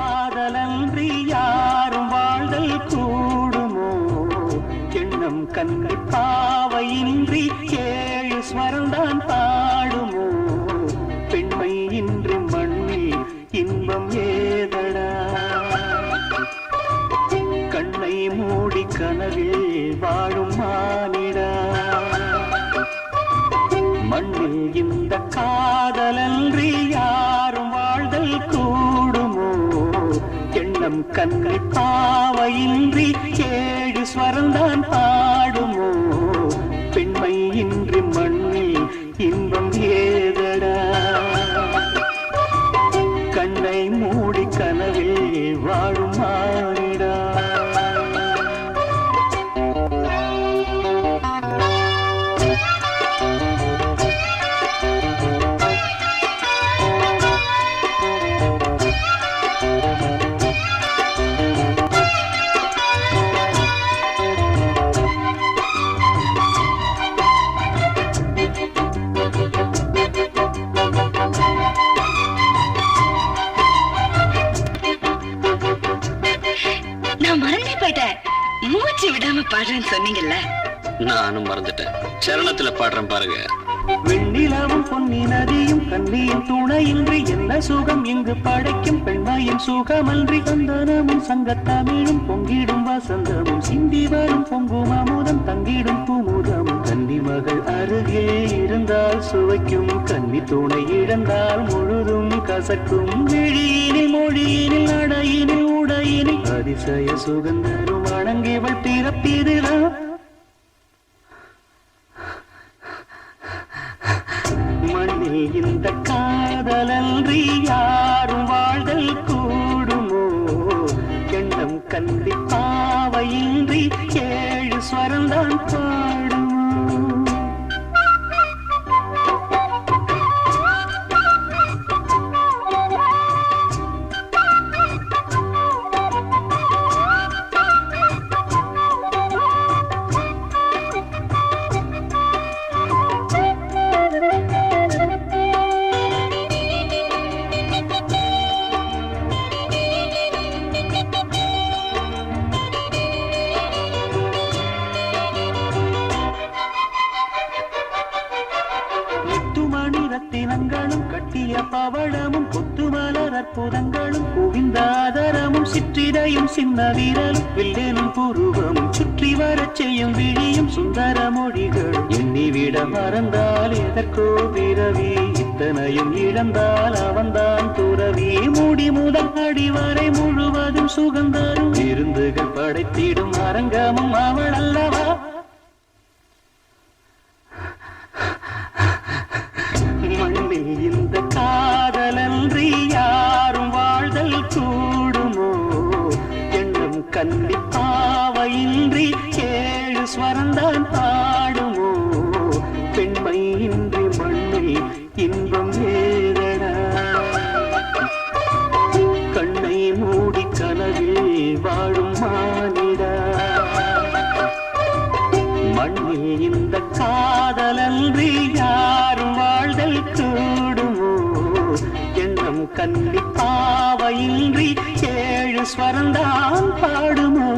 காதலன்றி யாரும் வாழ்தல் கூடுமோ? எண்ணம் கண்ணி பாவையின்றி ஏழு ஸ்வரம்தான் பாடுமோ? பெண்மை இன்றி மண்ணில் இன்பம் ஏதடா? கண்ணை மூடி கனவில் வாழும் மானிடா, மண்ணில் இந்த காதலன்றி யாரும் வாழ்தல் கூடுமோ? எண்ணம் கண்ணி பாவையின்றி ஏழு ஸ்வரம்தான் பாடுமோ? பெண்மை இன்றி மண்ணில் இன்பம் ஏதடா? கண்ணை மூடி கனவில் வாழும் மானிடா. மூச்சு விடாம பாடுறேன்னு சொன்னீங்கல்ல, நானும் மறந்துட்டேன். சரணத்துல பாடுறேன் பாருங்க. வெண்ணிலாவும் பொன்னி நதியும் கண்ணியின் துணையின்றி என்ன சுகம் இங்கு படைக்கும்? பெண்மையின் சுகமன்றி சந்தனமும் சங்கத்தமிழும் பொங்கிடும் வசந்தமும் சிந்தி வரும் பொங்கும் அமுதம் தங்கிடும் பூமுதமும். கன்னி மகள் அருகே இருந்தால் சுவைக்கும், கன்னி துணை இழந்தால் முழுதும் கசக்கும். விழியினில் மொழியினில் நடையினில் உடையினில் அதிசய சுகந்தரும் வணங்கிவள் பிறப்பிதுதான். மண்ணில் இந்த காதலன்றி யாரும் வாழ்தல் கூடுமோ? எண்ணம் கண்டி பாவையின்றி ஏழு ஸ்வரம்தான் பாடுமோ? ரத்தினங்களும் கட்டிய பவழமும் கொத்துமலர் அற்புதங்களும் குவிந்தாதரமும் சிற்றிடையும் சின்ன வீரலும் வில்லேனும் புருவமும் சுற்றி வரச் செய்யும் விழியும் சுந்தர மொழிகளும். எண்ணிவிட மறந்தால் எதற்கோ பிறவி, இத்தனையும் இழந்தால் அவன்தான் துறவி. மூடி முதல் அடிவரை முழுவதும் சுகந்தரும் விருந்துகள் படைத்திடும் அரங்கமும் அவள் அல்லவா? மண்ணில் இந்த காதலன்றி யாரும் வாழ்தல் கூடுமோ? எண்ணம் கண்ணி பாவையின்றி ஏழு ஸ்வரம்தான் பாடுமோ? பெண்மை இன்றி மண்ணில் இன்பம் ஏதடா? கண்ணை மூடி கனவில் வாழும் மானிடா, மண்ணில் இந்த காதலன்றி யாரும் வாழ்தல் கூடுமோ? எண்ணம் கண்ணி பாவையின்றி ஏழு ஸ்வரம்தான் பாடுமோ?